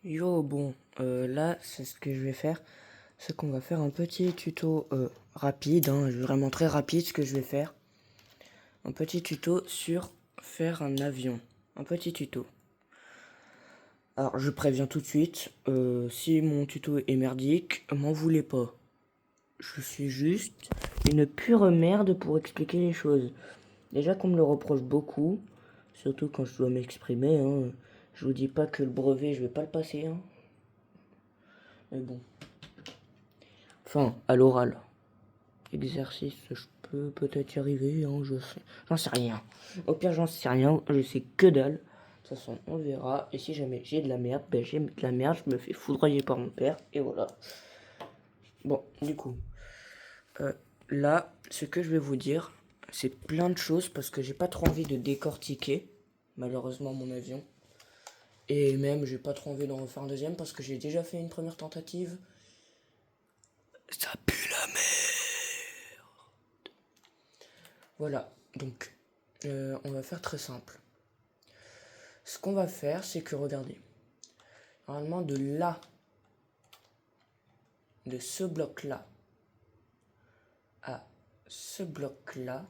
Yo, bon, là, c'est ce que je vais faire. C'est qu'on va faire un petit tuto rapide, hein, vraiment très rapide ce que je vais faire. Un petit tuto sur faire un avion. Un petit tuto. Alors, je préviens tout de suite, si mon tuto est merdique, m'en voulez pas. Je suis juste une pure merde pour expliquer les choses. Déjà qu'on me le reproche beaucoup, surtout quand je dois m'exprimer, hein. Je vous dis pas que le brevet, je vais pas le passer, hein. Mais bon. Enfin, à l'oral. Exercice, je peux peut-être y arriver, hein, j'en sais rien. Au pire, j'en sais rien, je sais que dalle. De toute façon, on verra. Et si jamais j'ai de la merde, ben j'ai de la merde, je me fais foudroyer par mon père, et voilà. Bon, du coup, là, ce que je vais vous dire, c'est plein de choses parce que j'ai pas trop envie de décortiquer, malheureusement, mon avion. Et même, j'ai pas trop envie d'en refaire un deuxième parce que j'ai déjà fait une première tentative. Ça pue la merde. Voilà, donc on va faire très simple. Ce qu'on va faire, c'est que regardez, normalement de là, de ce bloc-là à ce bloc-là,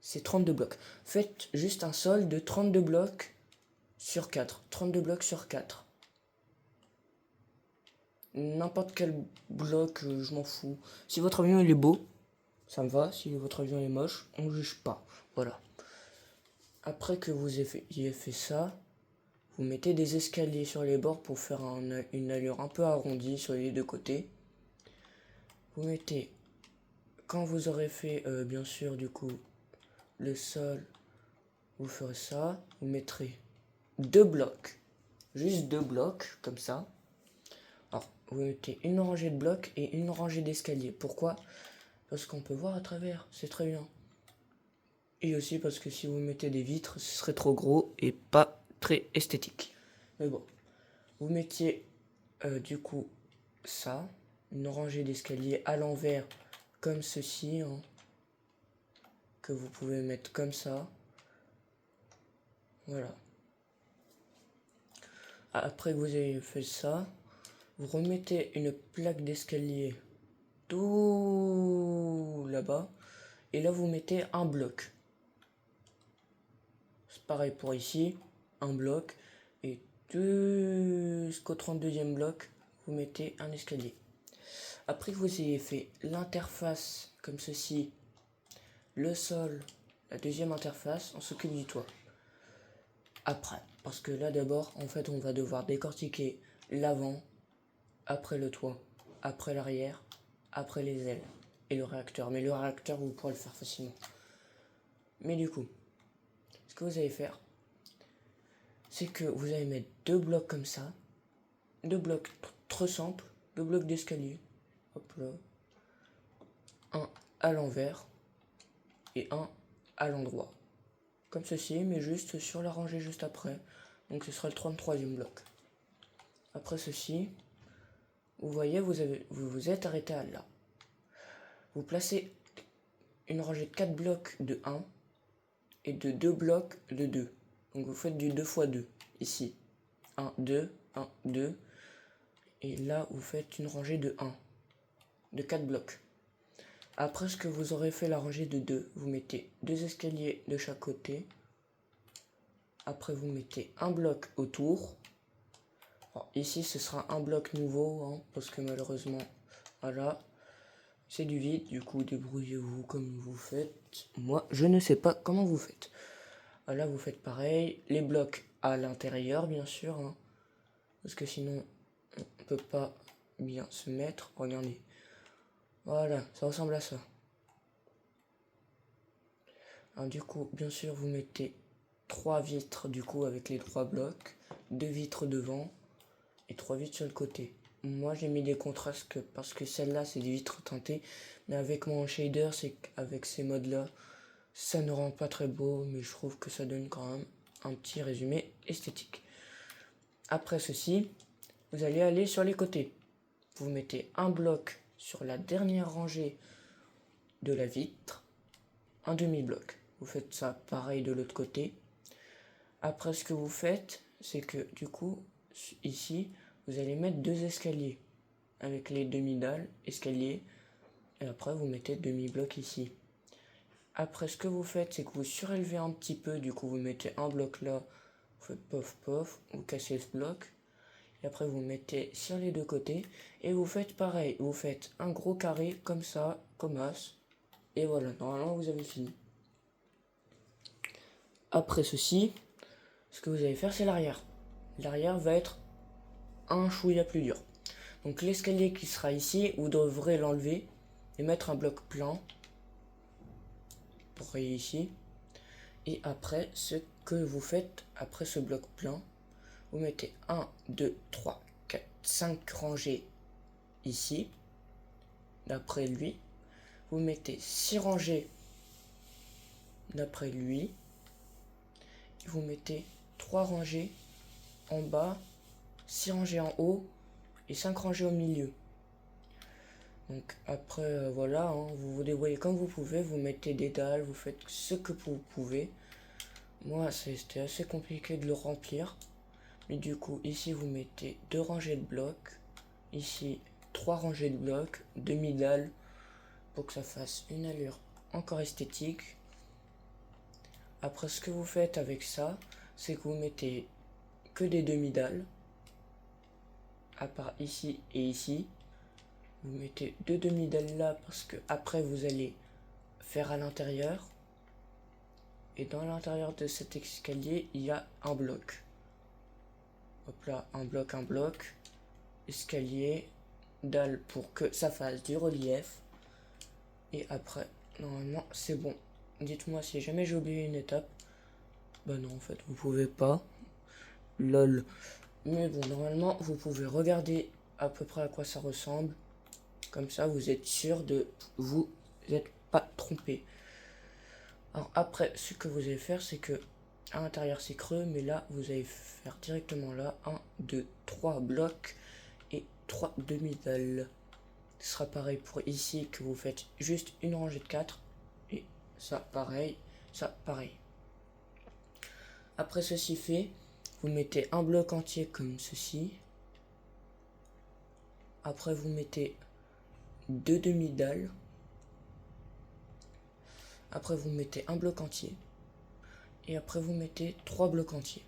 c'est 32 blocs. Faites juste un sol de 32 blocs sur 4. 32 blocs sur 4. N'importe quel bloc, je m'en fous. Si votre avion il est beau, ça me va. Si votre avion est moche, on ne juge pas. Voilà. Après que vous ayez fait ça, vous mettez des escaliers sur les bords pour faire une allure un peu arrondie sur les deux côtés. Vous mettez, quand vous aurez fait bien sûr du coup le sol, vous ferez ça. Vous mettrez deux blocs, juste deux blocs comme ça. Alors vous mettez une rangée de blocs et une rangée d'escaliers. Pourquoi? Parce qu'on peut voir à travers, c'est très bien. Et aussi parce que si vous mettez des vitres, ce serait trop gros et pas très esthétique. Mais bon, vous mettiez du coup ça, une rangée d'escaliers à l'envers comme ceci, hein, que vous pouvez mettre comme ça. Voilà. Après que vous avez fait ça, vous remettez une plaque d'escalier tout là-bas. Et là, vous mettez un bloc. C'est pareil pour ici, un bloc. Et jusqu'au 32e bloc, vous mettez un escalier. Après que vous ayez fait l'interface comme ceci, le sol, la deuxième interface, on s'occupe du toit. Après, parce que là d'abord, en fait, on va devoir décortiquer l'avant, après le toit, après l'arrière, après les ailes et le réacteur. Mais le réacteur, vous pourrez le faire facilement. Mais du coup, ce que vous allez faire, c'est que vous allez mettre deux blocs comme ça, deux blocs trop simples, deux blocs d'escalier, hop là, un à l'envers et un à l'endroit. Comme ceci, mais juste sur la rangée juste après. Donc ce sera le 33e bloc. Après ceci, vous voyez, vous vous êtes arrêté à là. Vous placez une rangée de 4 blocs de 1 et de 2 blocs de 2. Donc vous faites du 2 x 2 ici. 1, 2, 1, 2. Et là, vous faites une rangée de 1, de 4 blocs. Après ce que vous aurez fait la rangée de 2, vous mettez deux escaliers de chaque côté. Après, vous mettez un bloc autour. Alors, ici, ce sera un bloc nouveau, hein, parce que malheureusement, voilà, c'est du vide. Du coup, débrouillez-vous comme vous faites. Moi, je ne sais pas comment vous faites. Là, vous faites pareil. Les blocs à l'intérieur, bien sûr, hein, parce que sinon, on ne peut pas bien se mettre. Regardez. Voilà, ça ressemble à ça. Alors, du coup, bien sûr, vous mettez 3 vitres, du coup, avec les 3 blocs. 2 vitres devant et 3 vitres sur le côté. Moi, j'ai mis des contrastes parce que celle-là, c'est des vitres teintées. Mais avec mon shader, c'est qu'avec ces modes-là, ça ne rend pas très beau, mais je trouve que ça donne quand même un petit résumé esthétique. Après ceci, vous allez aller sur les côtés. Vous mettez un bloc sur la dernière rangée de la vitre, un demi-bloc. Vous faites ça pareil de l'autre côté. Après, ce que vous faites, c'est que du coup, ici, vous allez mettre 2 escaliers avec les demi-dalles, escaliers, et après vous mettez demi-bloc ici. Après, ce que vous faites, c'est que vous surélevez un petit peu, du coup vous mettez un bloc là, vous faites pof pof, vous cassez ce bloc, et après vous mettez sur les deux côtés, et vous faites pareil, vous faites un gros carré comme ça, comme as, et voilà, normalement vous avez fini. Après ceci, ce que vous allez faire, c'est l'arrière. L'arrière va être un chouïa plus dur. Donc l'escalier qui sera ici, vous devrez l'enlever et mettre un bloc plein. Pour ici. Et après, ce que vous faites, après ce bloc plein, vous mettez 1, 2, 3, 4, 5 rangées ici, d'après lui. Vous mettez 6 rangées d'après lui. Et vous mettez 3 rangées en bas, 6 rangées en haut et 5 rangées au milieu. Donc après, voilà, hein, vous vous débrouillez comme vous pouvez, vous mettez des dalles, vous faites ce que vous pouvez. Moi, c'était assez compliqué de le remplir. Mais du coup, ici, vous mettez 2 rangées de blocs. Ici, 3 rangées de blocs, demi-dalles, pour que ça fasse une allure encore esthétique. Après, ce que vous faites avec ça, c'est que vous mettez que des demi-dalles, à part ici et ici. Vous mettez 2 demi-dalles là, parce que après, vous allez faire à l'intérieur. Et dans l'intérieur de cet escalier, il y a un bloc. Hop là, un bloc, escalier, dalle pour que ça fasse du relief. Et après, normalement, c'est bon. Dites-moi si jamais j'ai oublié une étape. Bah non, en fait, vous pouvez pas. Lol. Mais bon, normalement, vous pouvez regarder à peu près à quoi ça ressemble. Comme ça, vous êtes sûr de vous n'êtes pas trompé. Alors après, ce que vous allez faire, c'est que à l'intérieur c'est creux, mais là vous allez faire directement là 1, 2, 3 blocs et 3 demi-dalles. Ce sera pareil pour ici, que vous faites juste une rangée de 4 et ça pareil, ça pareil. Après ceci fait, vous mettez un bloc entier comme ceci. Après vous mettez 2 demi-dalles. Après vous mettez un bloc entier. Et après vous mettez 3 blocs entiers.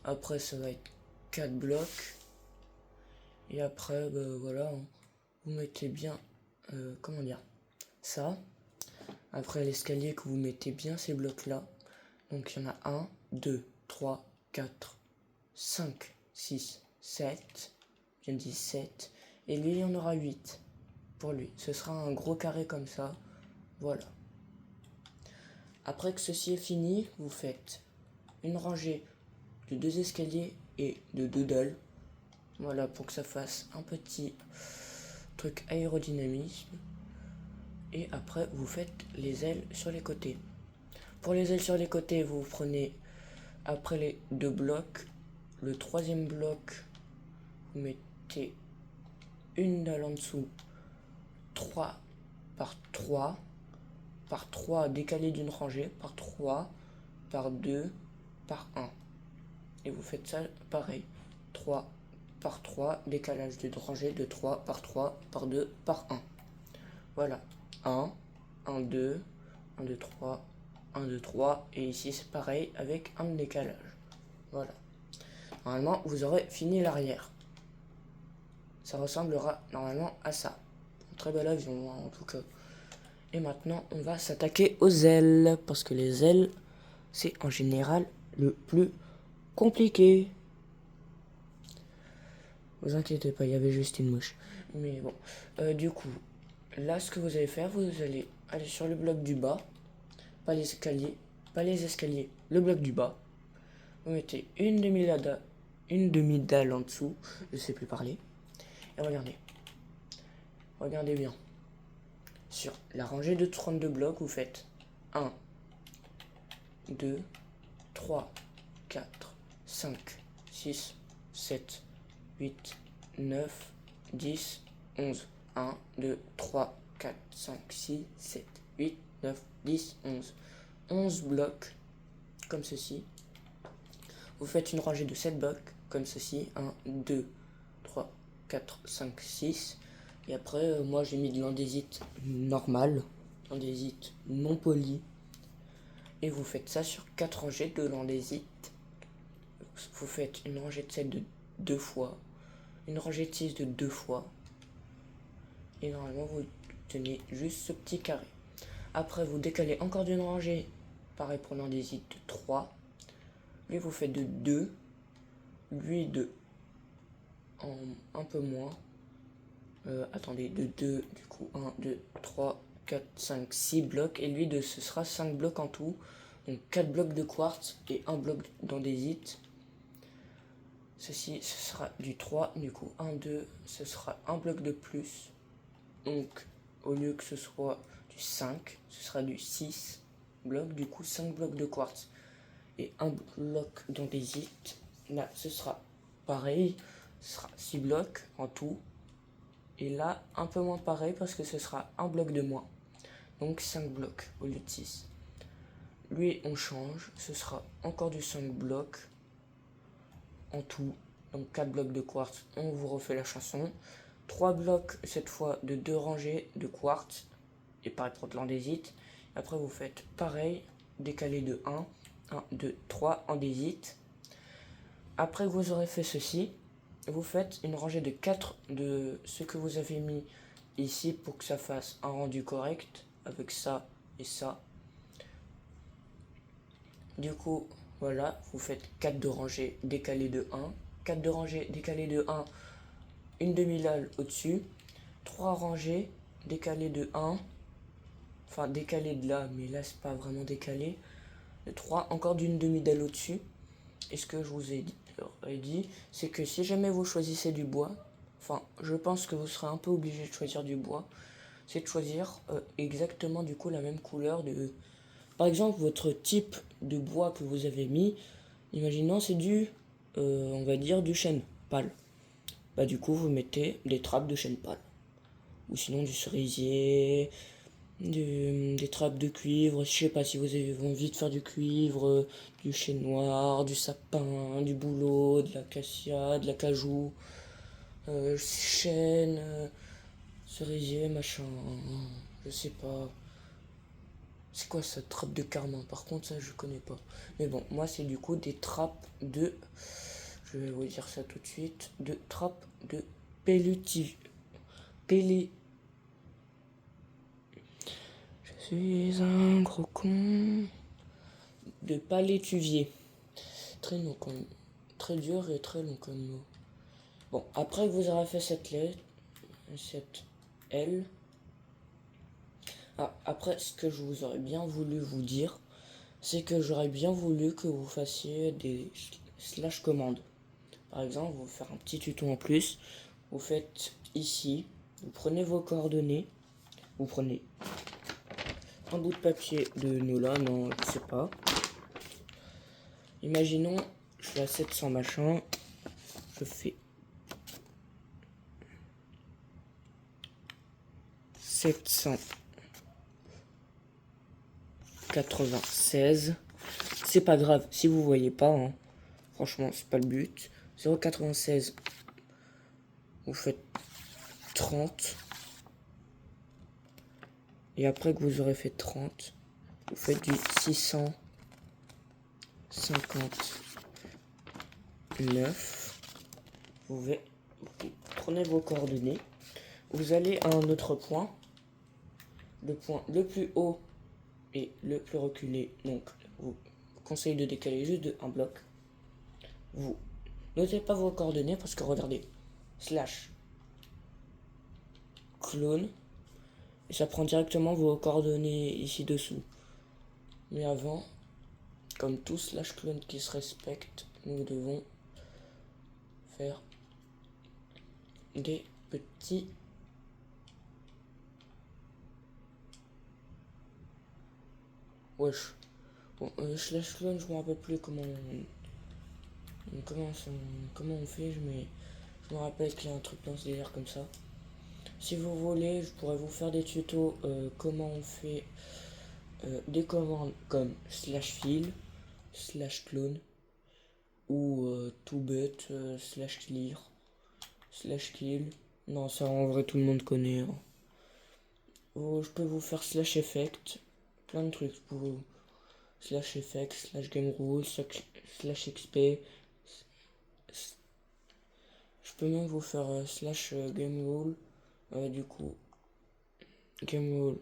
Après ça va être 4 blocs. Et après voilà, vous mettez bien comment dire ça. Après l'escalier, que vous mettez bien ces blocs là. Donc il y en a 1, 2, 3, 4, 5, 6, 7. J'ai dit 7. Et lui il y en aura 8 pour lui. Ce sera un gros carré comme ça. Voilà. Après que ceci est fini, vous faites une rangée de 2 escaliers et de 2 dalles. Voilà, pour que ça fasse un petit truc aérodynamisme. Et après, vous faites les ailes sur les côtés. Pour les ailes sur les côtés, vous prenez, après les 2 blocs, le 3e bloc, vous mettez une dalle en dessous, 3 par 3, par 3 décalé d'une rangée, par 3, par 2, par 1. Et vous faites ça pareil, 3 par 3, décalage d'une rangée de 3 par 3, par 2, par 1. Voilà, 1, 1, 2, 1, 2, 3, 1, 2, 3. Et ici c'est pareil avec un décalage. Voilà. Normalement, vous aurez fini l'arrière. Ça ressemblera normalement à ça. Un très bel avion en tout cas. Et maintenant, on va s'attaquer aux ailes. Parce que les ailes, c'est en général le plus compliqué. Vous inquiétez pas, il y avait juste une mouche. Mais bon, du coup, là, ce que vous allez faire, vous allez aller sur le bloc du bas. Pas les escaliers, le bloc du bas. Vous mettez une demi-dalle en dessous. Je sais plus parler. Et regardez. Regardez bien. Sur la rangée de 32 blocs, vous faites 1, 2, 3, 4, 5, 6, 7, 8, 9, 10, 11. 1, 2, 3, 4, 5, 6, 7, 8, 9, 10, 11. 11 blocs, comme ceci. Vous faites une rangée de 7 blocs, comme ceci. 1, 2, 3, 4, 5, 6. Et après, moi j'ai mis de l'andésite normal, l'andésite non poli. Et vous faites ça sur 4 rangées de l'andésite. Vous faites une rangée de 7 de 2 fois, une rangée de 6 de 2 fois. Et normalement, vous tenez juste ce petit carré. Après, vous décalez encore d'une rangée. Pareil pour l'andésite de 3. Lui, vous faites de 2. Lui, de un peu moins. Attendez, de 2, du coup, 1, 2, 3, 4, 5, 6 blocs. Et lui, ce sera 5 blocs en tout. Donc 4 blocs de quartz et 1 bloc d'andésite. Ceci, ce sera du 3, du coup 1, 2, ce sera un bloc de plus. Donc au lieu que ce soit du 5, ce sera du 6 blocs, du coup 5 blocs de quartz et un bloc d'andésite. Là, ce sera pareil, ce sera 6 blocs en tout. Et là, un peu moins pareil parce que ce sera un bloc de moins. Donc 5 blocs au lieu de 6. Lui, on change, ce sera encore du 5 blocs en tout. Donc 4 blocs de quartz, on vous refait la chanson. 3 blocs cette fois de 2 rangées de quartz. Et pareil pour de l'andésite. Après vous faites pareil, décalé de 1, 1, 2, 3 andésite. Après que vous aurez fait ceci, vous faites une rangée de 4 de ce que vous avez mis ici pour que ça fasse un rendu correct avec ça et ça. Du coup, voilà, vous faites 4 de rangée décalé de 1, 4 de rangée décalé de 1, une demi-dalle au-dessus, 3 rangées décalées de 1, enfin décalé de là, mais là c'est pas vraiment décalé, de 3, encore d'une demi-dalle au-dessus. Et ce que je vous ai dit, c'est que si jamais vous choisissez du bois, enfin je pense que vous serez un peu obligé de choisir du bois, c'est de choisir exactement du coup la même couleur de... Par exemple, votre type de bois que vous avez mis, imaginons c'est du, on va dire du chêne pâle. Bah du coup vous mettez des trappes de chêne pâle. Ou sinon du cerisier, des trappes de cuivre, je sais pas si vous avez envie de faire du cuivre, du chêne noir, du sapin, du bouleau, de l'acacia, de l'acajou, chêne, cerisier, machin, je sais pas. C'est quoi ça, trappe de carmin? Par contre, ça, je connais pas. Mais bon, moi, c'est du coup des trappes de... Je vais vous dire ça tout de suite. De trappes de pelluti... Pelé... Je suis un gros con... De palétuvier. Très long comme... Très dur et très long comme mot. Bon, après que vous aurez fait cette lettre... Cette L... Ah, après, ce que je vous aurais bien voulu vous dire, c'est que j'aurais bien voulu que vous fassiez des slash commandes. Par exemple, vous faire un petit tuto en plus. Vous faites ici, vous prenez vos coordonnées, vous prenez un bout de papier de Nola, non, je sais pas. Imaginons, je suis à 700 machin, je fais 796. C'est pas grave si vous voyez pas, hein. Franchement, c'est pas le but. 0,96. Vous faites 30. Et après que vous aurez fait 30, vous faites du 659. Vous prenez vos coordonnées. Vous allez à un autre point. Le point le plus haut et le plus reculé. Donc, vous conseille de décaler juste de un bloc. Vous notez pas vos coordonnées parce que regardez. Slash clone. Et ça prend directement vos coordonnées ici dessous. Mais avant, comme tout slash clone qui se respecte, nous devons faire des petits wesh. Bon, slash clone, je me rappelle plus comment on fait, mais je me rappelle qu'il y a un truc dans ce délire comme ça. Si vous voulez, je pourrais vous faire des tutos comment on fait des commandes comme slash file, slash clone, ou tout bête, slash clear, slash kill. Non, ça en vrai tout le monde connaît. Hein. Oh, je peux vous faire slash effect, plein de trucs pour vous. Slash effect, slash game rule, slash XP. Je peux même vous faire slash game rule. Du coup, game rule.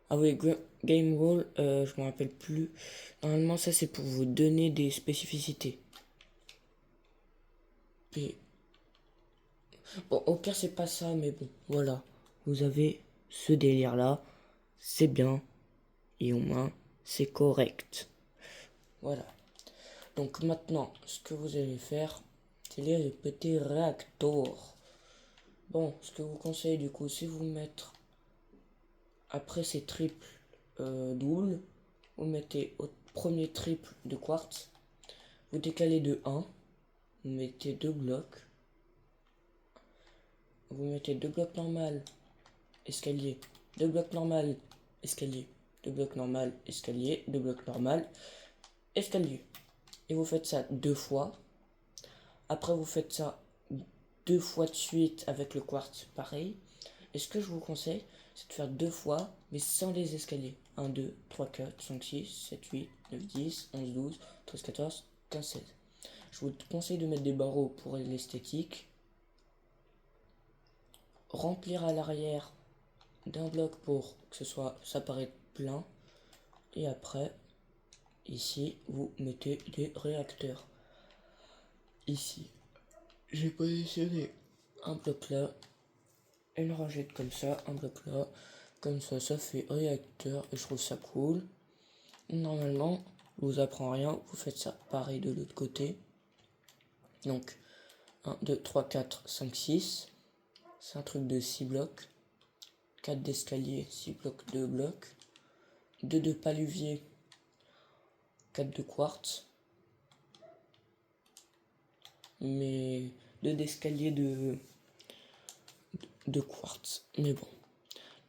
Ah oui, game rule, je me rappelle plus. Normalement, ça c'est pour vous donner des spécificités. Puis, bon, au pire, c'est pas ça, mais bon, voilà. Vous avez ce délire-là. C'est bien. Et au moins, c'est correct. Voilà. Donc maintenant, ce que vous allez faire, c'est lire les petits réacteurs. Bon, ce que vous conseille du coup, c'est vous mettre après ces triples doubles, vous mettez au premier triple de quartz, vous décalez de 1, vous mettez 2 blocs, vous mettez 2 blocs normal, escalier, 2 blocs normal, escalier, 2 blocs normal, escalier, 2 blocs normal, escalier. Et vous faites ça 2 fois. Après vous faites ça 2 fois de suite avec le quartz, pareil. Et ce que je vous conseille, c'est de faire 2 fois, mais sans les escaliers. 1, 2, 3, 4, 5, 6, 7, 8, 9, 10, 11, 12, 13, 14, 15, 16. Je vous conseille de mettre des barreaux pour l'esthétique. Remplir à l'arrière d'un bloc pour que ça paraît plein. Et après, ici, vous mettez des réacteurs. Ici, j'ai positionné un bloc là, une rangée comme ça, un bloc là. Comme ça fait réacteur et je trouve ça cool. Normalement, je vous apprends rien, vous faites ça pareil de l'autre côté. Donc, 1, 2, 3, 4, 5, 6. C'est un truc de 6 blocs. 4 d'escalier, 6 blocs, 2 blocs. 2 de paluvier, 4 de quartz. Mais 2 d'escalier de quartz. Mais bon.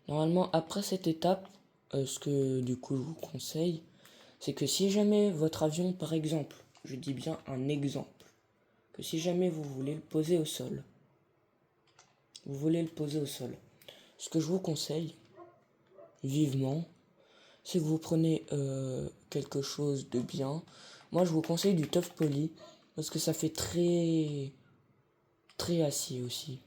Normalement, après cette étape, ce que du coup je vous conseille, c'est que si jamais votre avion, par exemple, je dis bien un exemple, que si jamais vous voulez le poser au sol, ce que je vous conseille vivement, c'est que vous prenez quelque chose de bien. Moi, je vous conseille du Tough Poly parce que ça fait très acier aussi.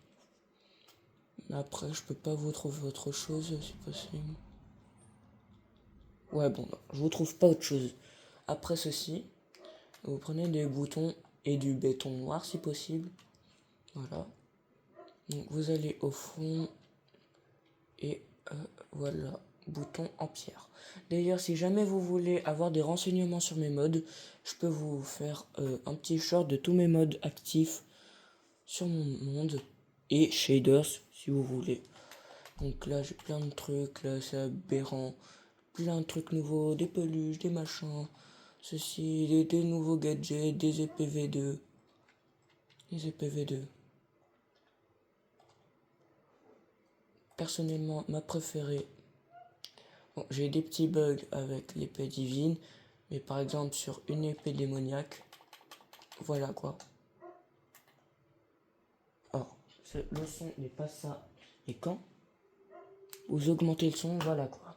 Mais après, je peux pas vous trouver autre chose, si possible. Ouais, bon, non, je vous trouve pas autre chose. Après ceci, vous prenez des boutons et du béton noir si possible. Voilà. Donc vous allez au fond et voilà, bouton en pierre. D'ailleurs, si jamais vous voulez avoir des renseignements sur mes mods, je peux vous faire un petit short de tous mes mods actifs sur mon monde et shaders si vous voulez. Donc là, j'ai plein de trucs, là c'est aberrant, plein de trucs nouveaux, des peluches, des machins, ceci, des nouveaux gadgets, des épées V2, des épées V2. Personnellement, ma préférée. Bon, j'ai des petits bugs avec l'épée divine, mais par exemple sur une épée démoniaque, voilà quoi. Or, le son n'est pas ça. Et quand vous augmentez le son, voilà quoi.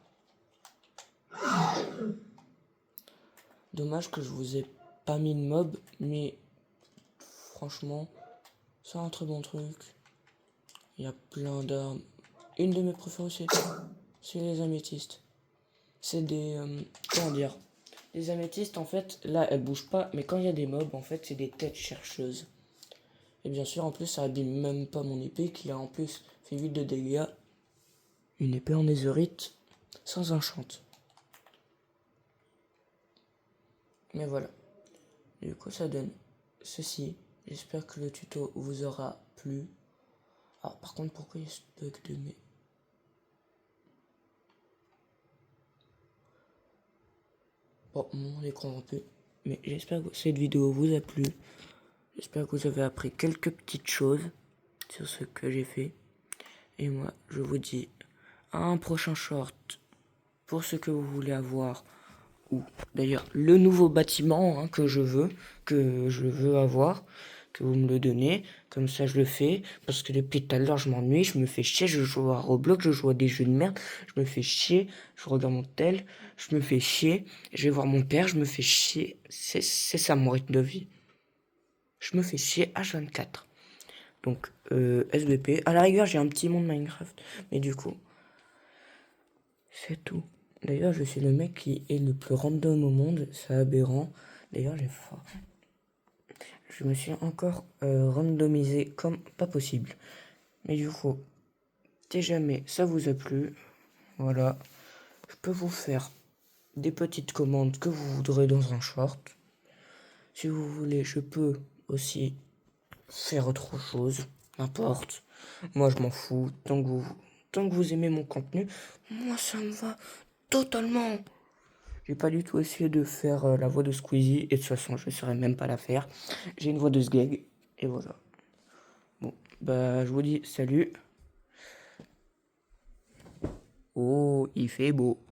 Dommage que je vous ai pas mis de mob, mais franchement, c'est un très bon truc. Il y a plein d'armes. Une de mes préférées aussi, c'est les améthystes. C'est des... comment dire? Les améthystes, en fait, là, elles bougent pas, mais quand il y a des mobs, en fait, c'est des têtes chercheuses. Et bien sûr, en plus, ça abîme même pas mon épée, qui a en plus fait 8 de dégâts. Une épée en netherite, sans enchant. Mais voilà. Du coup, ça donne ceci. J'espère que le tuto vous aura plu. Alors, par contre, pourquoi il y a ce bug de mes... Bon, mon écran rompu. Mais j'espère que cette vidéo vous a plu. J'espère que vous avez appris quelques petites choses sur ce que j'ai fait. Et moi, je vous dis un prochain short pour ce que vous voulez avoir. Ou d'ailleurs le nouveau bâtiment hein, que je veux avoir, que vous me le donnez, comme ça je le fais, parce que depuis tout à l'heure je m'ennuie, je me fais chier, je joue à Roblox, je joue à des jeux de merde, je me fais chier, je regarde mon tel, je me fais chier, je vais voir mon père, je me fais chier, c'est ça mon rythme de vie. Je me fais chier H24. Donc SVP, à la rigueur j'ai un petit monde Minecraft, mais du coup, c'est tout. D'ailleurs, je suis le mec qui est le plus random au monde, c'est aberrant. D'ailleurs, je me suis encore randomisé comme pas possible. Mais du coup, si jamais ça vous a plu, voilà, je peux vous faire des petites commandes que vous voudrez dans un short. Si vous voulez, je peux aussi faire autre chose, n'importe. Moi, je m'en fous. Tant que vous aimez mon contenu, moi, ça me va totalement. J'ai pas du tout essayé de faire la voix de Squeezie, et de toute façon, je ne saurais même pas la faire. J'ai une voix de Sgeg, et voilà. Bon, bah, je vous dis salut. Oh, il fait beau.